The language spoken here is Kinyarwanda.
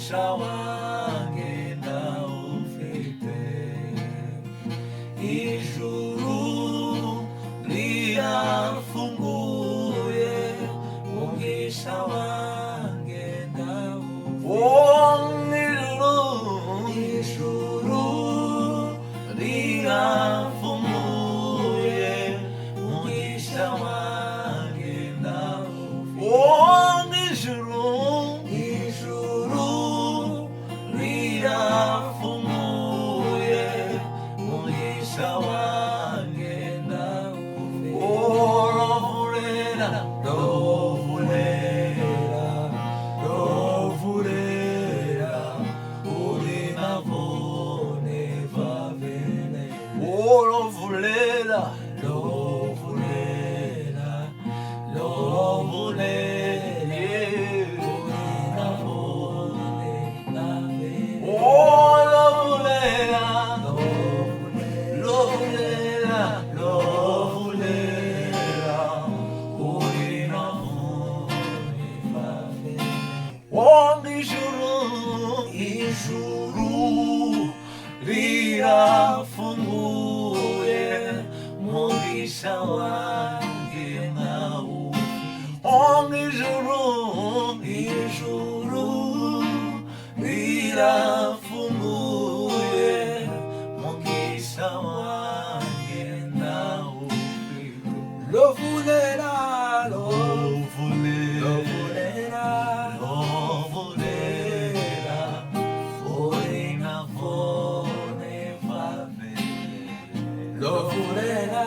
umugisha wanjye ndawufite, ijuru rirafunguye, umugisha wanjye ndawufite. Ijuru rirafunguye, umugisha wanjye ndawufite. Ijuru rirafunguye, umugisha wanjye ndawufite. Rovulera, rovulera, uri navone vavene. Rovulera, rovulera, rovulera, uri navone vavene. Rovulera, rovulera, rovulera, uri navone vavene. Ijuru rirafunguye, umugisha wanjye ndawufite. Ijuru rirafunguye, umugisha wanjye ndawufite. Rovulera, rovulera, rovulera, uri navone vavene. Rovulera.